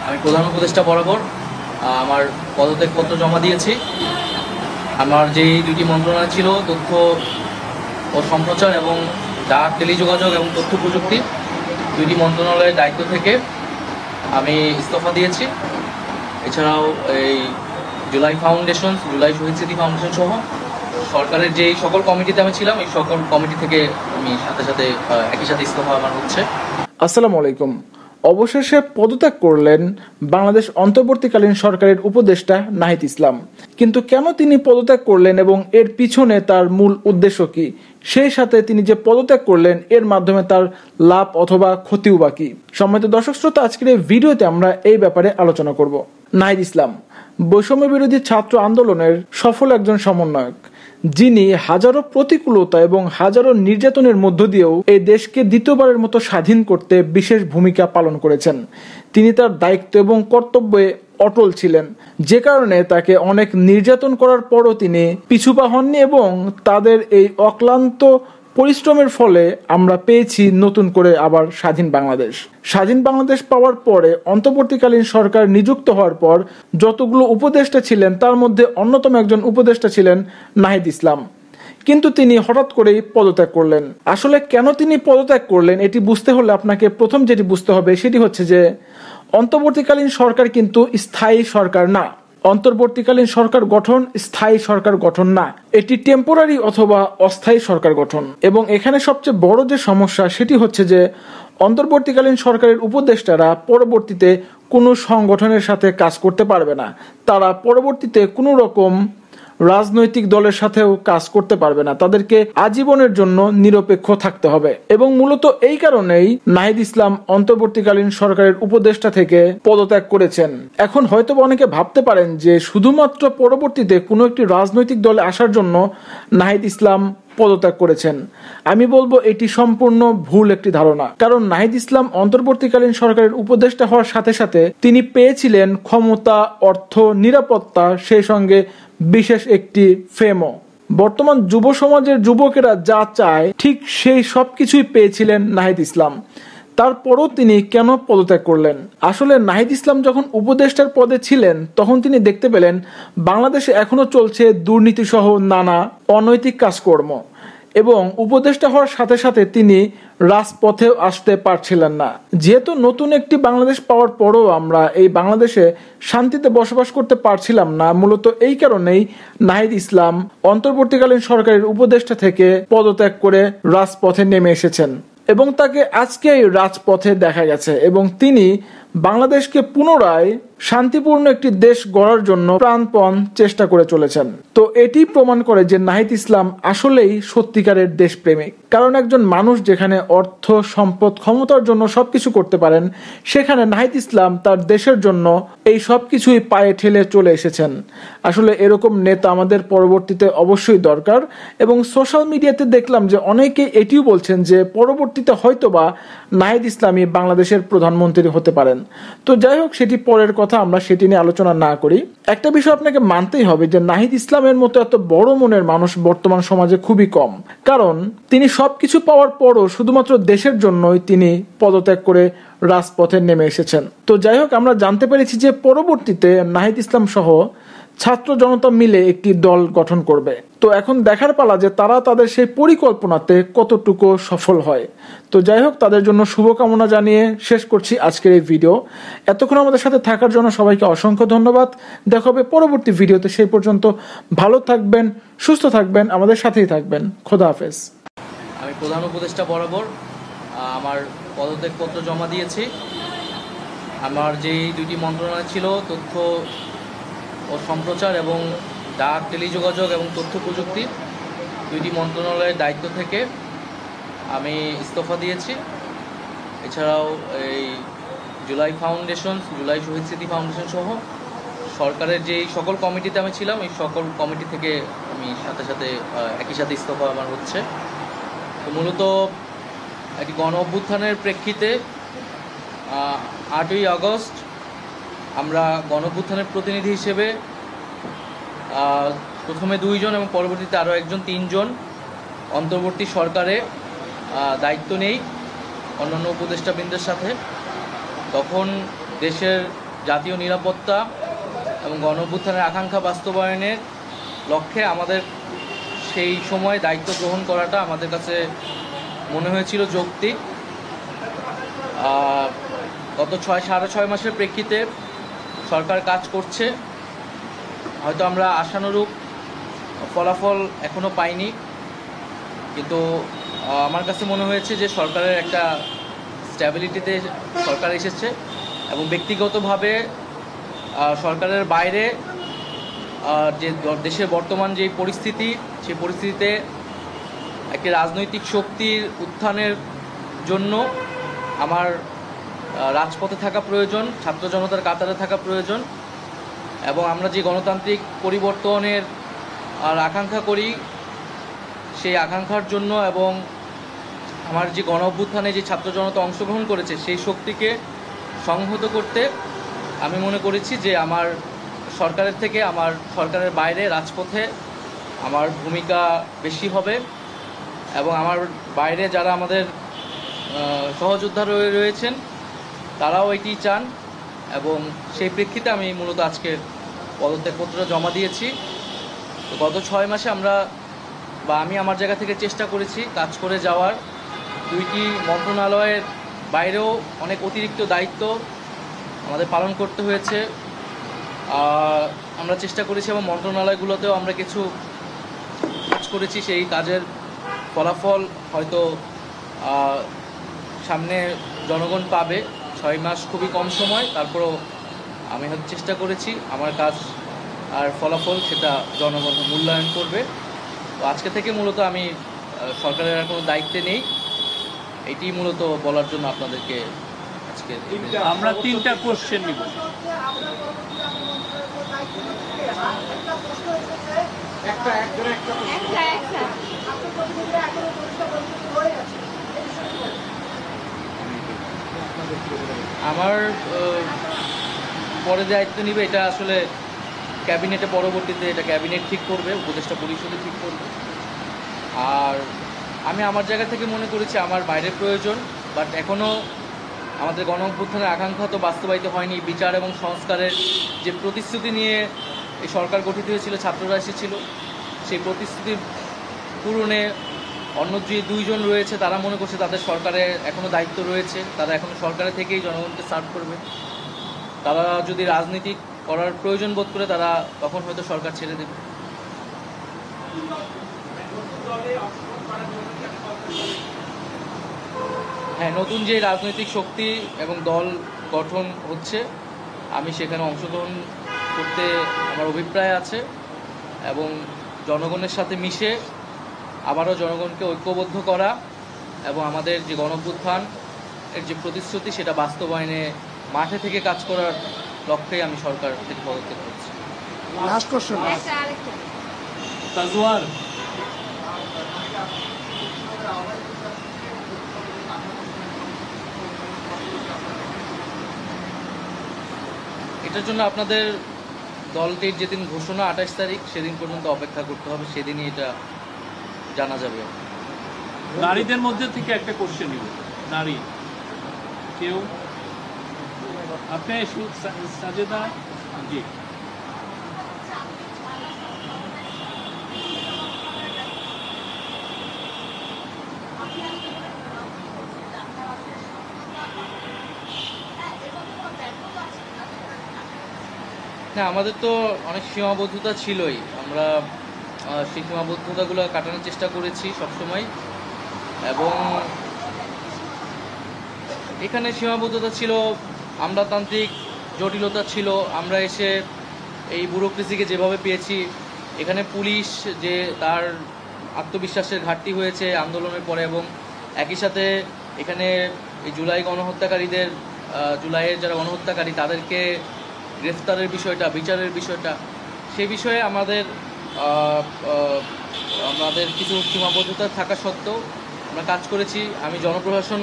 আমি প্রধান উপদেষ্টা বরাবর আমার পদত্যাগপত্র জমা দিয়েছি। আমার যেই দুটি মন্ত্রণালয় ছিল, তথ্য ও সম্প্রচার এবং ডাক, টেলিযোগাযোগ এবং তথ্য প্রযুক্তি, দুইটি মন্ত্রণালয়ের দায়িত্ব থেকে আমি ইস্তফা দিয়েছি। এছাড়াও এই জুলাই শহীদ স্মৃতি ফাউন্ডেশন সহ সরকারের যেই সকল কমিটিতে আমি ছিলাম, এই সকল কমিটি থেকে আমি সাথে একই সাথে ইস্তফা আমার হচ্ছে। আসসালামু আলাইকুম। অবশেষে পদত্যাগ করলেন বাংলাদেশ অন্তর্বর্তীকালীন সরকারের উপদেষ্টা নাহিদ ইসলাম। কিন্তু কেন তিনি পদত্যাগ করলেন এবং এর পিছনে তার মূল উদ্দেশ্য কি, সেই সাথে তিনি যে পদত্যাগ করলেন এর মাধ্যমে তার লাভ অথবা ক্ষতিও বা কি? সম্মানিত দর্শক শ্রোতা, আজকের এই ভিডিওতে আমরা এই ব্যাপারে আলোচনা করব। নাহিদ ইসলাম বৈষম্য বিরোধী ছাত্র আন্দোলনের সফল একজন সমন্বয়ক, যিনি হাজারো প্রতিকূলতা এবং হাজারো নির্যাতনের মধ্য দিয়েও এই দেশকে দ্বিতীয়বারের মতো স্বাধীন করতে বিশেষ ভূমিকা পালন করেছেন। তিনি তার দায়িত্ব এবং কর্তব্যে অটল ছিলেন, যে কারণে তাকে অনেক নির্যাতন করার পরও তিনি পিছুপা হননি এবং তাদের এই অক্লান্ত পরিশ্রমের ফলে আমরা পেয়েছি নতুন করে আবার স্বাধীন বাংলাদেশ। স্বাধীন বাংলাদেশ পাওয়ার পরে অন্তর্বর্তীকালীন সরকার নিযুক্ত হওয়ার পর যতগুলো উপদেষ্টা ছিলেন, তার মধ্যে অন্যতম একজন উপদেষ্টা ছিলেন নাহিদ ইসলাম। কিন্তু তিনি হঠাৎ করেই পদত্যাগ করলেন। আসলে কেন তিনি পদত্যাগ করলেন এটি বুঝতে হলে আপনাকে প্রথম যেটি বুঝতে হবে সেটি হচ্ছে যে অন্তর্বর্তীকালীন সরকার কিন্তু স্থায়ী সরকার না। অন্তর্বর্তীকালীন সরকার গঠন স্থায়ী সরকার গঠন না, এটি টেম্পোরারি অথবা অস্থায়ী সরকার গঠন। এবং এখানে সবচেয়ে বড় যে সমস্যা সেটি হচ্ছে যে অন্তর্বর্তীকালীন সরকারের উপদেষ্টারা পরবর্তীতে কোনো সংগঠনের সাথে কাজ করতে পারবে না। তারা পরবর্তীতে কোনো রকম রাজনৈতিক দলের সাথেও কাজ করতে পারবে না। তাদেরকে আজীবনের জন্য নিরপেক্ষ থাকতে হবে। এবং মূলত এই কারণেই নাহিদ ইসলাম অন্তর্বর্তীকালীন সরকারের উপদেষ্টা থেকে পদত্যাগ করেছেন। এখন হয়তো অনেকে ভাবতে পারেন যে শুধুমাত্র পরবর্তীতে কোনো একটি রাজনৈতিক দলে আসার জন্য নাহিদ ইসলাম পদত্যাগ করেছেন। আমি বলবো এটি সম্পূর্ণ ভুল একটি ধারণা। কারণ নাহিদ ইসলাম অন্তর্বর্তীকালীন সরকারের উপদেষ্টা হওয়ার সাথে সাথে তিনি পেয়েছিলেন ক্ষমতা, অর্থ, নিরাপত্তা, সেই সঙ্গে বিশেষ একটি ফেমও। বর্তমান যুব সমাজের যুবকেরা যা চায় ঠিক সেই সবকিছুই পেয়েছিলেন নাহিদ ইসলাম। তারপরও তিনি কেন পদত্যাগ করলেন? আসলে নাহিদ ইসলাম যখন উপদেষ্টার পদে ছিলেন তখন তিনি দেখতে পেলেন বাংলাদেশে এখনো চলছে দুর্নীতি সহ নানা অনৈতিক কাজকর্ম, এবং উপদেষ্টা হওয়ার সাথে সাথে তিনি রাজপথেও আসতে পারছিলেন না। যেহেতু নতুন একটি বাংলাদেশ পাওয়ার পরও আমরা এই বাংলাদেশে শান্তিতে বসবাস করতে পারছিলাম না, মূলত এই কারণেই নাহিদ ইসলাম অন্তর্বর্তীকালীন সরকারের উপদেষ্টা থেকে পদত্যাগ করে রাজপথে নেমে এসেছেন এবং তাকে আজকে রাজপথে দেখা গেছে এবং তিনি বাংলাদেশকে পুনরায় শান্তিপূর্ণ একটি দেশ গড়ার জন্য প্রাণপণ চেষ্টা করে চলেছেন। তো এটি প্রমাণ করে যে নাহিদ ইসলাম আসলেই সত্যিকারের দেশপ্রেমিক। কারণ একজন মানুষ যেখানে অর্থ, সম্পদ, ক্ষমতার জন্য সবকিছু করতে পারেন, সেখানে নাহিদ ইসলাম তার দেশের জন্য এই সবকিছুই পায়ে ঠেলে চলে এসেছেন। আসলে এরকম নেতা আমাদের পরবর্তীতে অবশ্যই দরকার। এবং সোশ্যাল মিডিয়াতে দেখলাম যে অনেকে এটিও বলছেন যে পরবর্তীতে হয়তোবা নাহিদ ইসলামই বাংলাদেশের প্রধানমন্ত্রী হতে পারেন। তো যাই হোক, সেটি পরের কথা, আমরা সেটি নিয়ে আলোচনা না করি। একটা বিষয় আপনাকে মানতেই হবে যে নাহিদ ইসলামের মতো এত বড় মনের মানুষ বর্তমান সমাজে খুবই কম। কারণ তিনি সবকিছু পাওয়ার পরও শুধুমাত্র দেশের জন্যই তিনি পদত্যাগ করে রাজপথে নেমে এসেছেন। তো যাই হোক, আমরা জানতে পেরেছি যে পরবর্তীতে নাহিদ ইসলাম সহ ছাত্র জনতা মিলে একটি দল গঠন করবে। তো এখন দেখার পালা যে তারা তাদের সেই পরিকল্পনাতে কতটুকু সফল হয়। তো যাই হোক, তাদের জন্য শুভকামনা জানিয়ে শেষ করছি আজকের এই ভিডিও। এতক্ষণ আমাদের সাথে থাকার জন্য সবাইকে অসংখ্য ধন্যবাদ। দেখা হবে পরবর্তী ভিডিওতে। সেই পর্যন্ত ভালো থাকবেন, সুস্থ থাকবেন, আমাদের সাথেই থাকবেন। খোদা হাফেজ। আমি প্রধান উপদেষ্টা বরাবর আমার পদত্যাগপত্র জমা দিয়েছি। আমার যেই দুটি মন্ত্রণালয় ছিল, তথ্য ও সম্প্রচার এবং ডাক, টেলিযোগাযোগ এবং তথ্য প্রযুক্তি, দুইটি মন্ত্রণালয়ের দায়িত্ব থেকে আমি ইস্তফা দিয়েছি। এছাড়াও এই জুলাই শহীদ স্মৃতি ফাউন্ডেশন সহ সরকারের যেই সকল কমিটিতে আমি ছিলাম, এই সকল কমিটি থেকে আমি সাথে একই সাথে ইস্তফা আমার হচ্ছে। তো মূলত একটি গণ অভ্যুত্থানের প্রেক্ষিতে 8ই আগস্ট আমরা গণ অভ্যুত্থানের প্রতিনিধি হিসেবে প্রথমে 2 জন এবং পরবর্তীতে আরও 1 জন, 3 জন অন্তর্বর্তী সরকারে দায়িত্ব নেই অন্যান্য উপদেষ্টাবৃন্দের সাথে। তখন দেশের জাতীয় নিরাপত্তা এবং গণঅভ্যুত্থানের আকাঙ্ক্ষা বাস্তবায়নের লক্ষ্যে আমাদের সেই সময় দায়িত্ব গ্রহণ করাটা আমাদের কাছে মনে হয়েছিল যৌক্তিক। গত সাড়ে ছয় মাসের প্রেক্ষিতে সরকার কাজ করছে, হয়তো আমরা আশানুরূপ ফলাফল এখনও পাইনি, কিন্তু আমার কাছে মনে হয়েছে যে সরকারের একটা স্ট্যাবিলিটিতে সরকার এসেছে এবং ব্যক্তিগতভাবে সরকারের বাইরে যে দেশের বর্তমান যে পরিস্থিতি, সেই পরিস্থিতিতে একটি রাজনৈতিক শক্তির উত্থানের জন্য আমার রাজপথে থাকা প্রয়োজন, ছাত্র জনতার কাতারে থাকা প্রয়োজন এবং আমরা যে গণতান্ত্রিক পরিবর্তনের আকাঙ্ক্ষা করি সেই আকাঙ্ক্ষার জন্য এবং আমার যে গণ অভ্যুত্থানে যে ছাত্র জনতা অংশগ্রহণ করেছে সেই শক্তিকে সংহত করতে আমি মনে করেছি যে আমার সরকারের থেকে আমার সরকারের বাইরে রাজপথে আমার ভূমিকা বেশি হবে এবং আমার বাইরে যারা আমাদের সহযোদ্ধা রয়েছেন তারাও এটি চান এবং সেই প্রেক্ষিতে আমি মূলত আজকে পদত্যাগপত্রটা জমা দিয়েছি। তো গত 6 মাসে আমি আমার জায়গা থেকে চেষ্টা করেছি কাজ করে যাওয়ার। 2টি মন্ত্রণালয়ের বাইরেও অনেক অতিরিক্ত দায়িত্ব আমাদের পালন করতে হয়েছে। আমরা চেষ্টা করেছি এবং মন্ত্রণালয়গুলোতেও আমরা কিছু কাজ করেছি, সেই কাজের ফলাফল হয়তো সামনে জনগণ পাবে। 6 মাস খুবই কম সময়, তারপরও আমি হয়তো চেষ্টা করেছি, আমার কাজ আর ফলাফল সেটা জনগণ মূল্যায়ন করবে। তো আজকে থেকে মূলত আমি সরকারের আর কোনো দায়িত্বে নেই, এটি মূলত বলার জন্য আপনাদেরকে আজকে আমরা 3টা কোশ্চেন নিব। আমার পরে দায়িত্ব নিবে এটা আসলে ক্যাবিনেটে, পরবর্তীতে এটা ক্যাবিনেট ঠিক করবে, উপদেষ্টা পরিষদে ঠিক করবে। আর আমি আমার জায়গা থেকে মনে করেছি আমার বাইরের প্রয়োজন, বাট এখনও আমাদের গণ অভ্যুত্থানের আকাঙ্ক্ষা তো বাস্তবায়িত হয়নি। বিচার এবং সংস্কারের যে প্রতিশ্রুতি নিয়ে এই সরকার গঠিত হয়েছিল, ছাত্ররা এসেছিল, সেই প্রতিশ্রুতি পূরণে অন্য যে 2 জন রয়েছে তারা মনে করছে তাদের সরকারে এখনও দায়িত্ব রয়েছে, তারা এখনও সরকারে থেকেই জনগণকে সার্ভ করবে। তারা যদি রাজনীতি করার প্রয়োজন বোধ করে তারা তখন হয়তো সরকার ছেড়ে দেবে। হ্যাঁ, নতুন যে রাজনৈতিক শক্তি এবং দল গঠন হচ্ছে আমি সেখানে অংশগ্রহণ করতে আমার অভিপ্রায় আছে এবং জনগণের সাথে মিশে আবারও জনগণকে ঐক্যবদ্ধ করা এবং আমাদের যে গণঅভ্যুত্থান এর যে প্রতিশ্রুতি সেটা বাস্তবায়নে মাঠে থেকে কাজ করার লক্ষ্যেই আমি সরকার থেকে পদত্যাগ করছি। লাস্ট কোশ্চেন তাজওয়ার, এটার জন্য আপনাদের দলটির যেদিন ঘোষণা 28 তারিখ সেদিন পর্যন্ত অপেক্ষা করতে হবে, সেদিনই এটা জানা যাবে। নারীদের মধ্যে থেকে একটা কোশ্চেন নিব। নারী কেউ? আপনি সাজেদা জি। না, আমাদের তো অনেক সীমাবদ্ধতা ছিলই, আমরা সেই সীমাবদ্ধতাগুলো কাটানোর চেষ্টা করেছি সবসময় এবং এখানে সীমাবদ্ধতা ছিল, আমলাতান্ত্রিক জটিলতা ছিল। আমরা এসে এই ব্যুরোক্রেসিকে যেভাবে পেয়েছি, এখানে পুলিশ যে তার আত্মবিশ্বাসের ঘাটতি হয়েছে আন্দোলনের পরে এবং একই সাথে এখানে এই জুলাই গণহত্যাকারীদের, জুলাইয়ের যারা গণহত্যাকারী তাদেরকে গ্রেফতারের বিষয়টা, বিচারের বিষয়টা, সেই বিষয়ে আমাদের কিছু সীমাবদ্ধতা থাকা সত্ত্বেও আমরা কাজ করেছি। আমি জনপ্রশাসন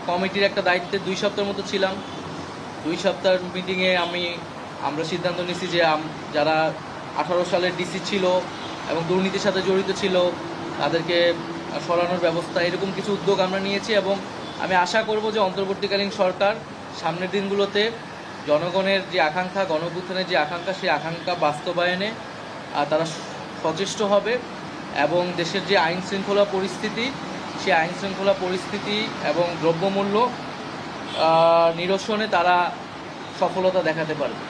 কমিটির একটা দায়িত্বে 2 সপ্তাহের মতো ছিলাম। 2 সপ্তাহের মিটিংয়ে আমরা সিদ্ধান্ত নিয়েছি যে যারা 18 সালের ডিসি ছিল এবং দুর্নীতির সাথে জড়িত ছিল তাদেরকে সরানোর ব্যবস্থা, এরকম কিছু উদ্যোগ আমরা নিয়েছি এবং আমি আশা করব যে অন্তর্বর্তীকালীন সরকার সামনের দিনগুলোতে জনগণের যে আকাঙ্ক্ষা, গণঅভ্যুত্থানের যে আকাঙ্ক্ষা, সেই আকাঙ্ক্ষা বাস্তবায়নে তারা সচেষ্ট হবে এবং দেশের যে আইন শৃঙ্খলা পরিস্থিতি, সেই আইন শৃঙ্খলা পরিস্থিতি এবং দ্রব্যমূল্য নিরসনে তারা সফলতা দেখাতে পারবে।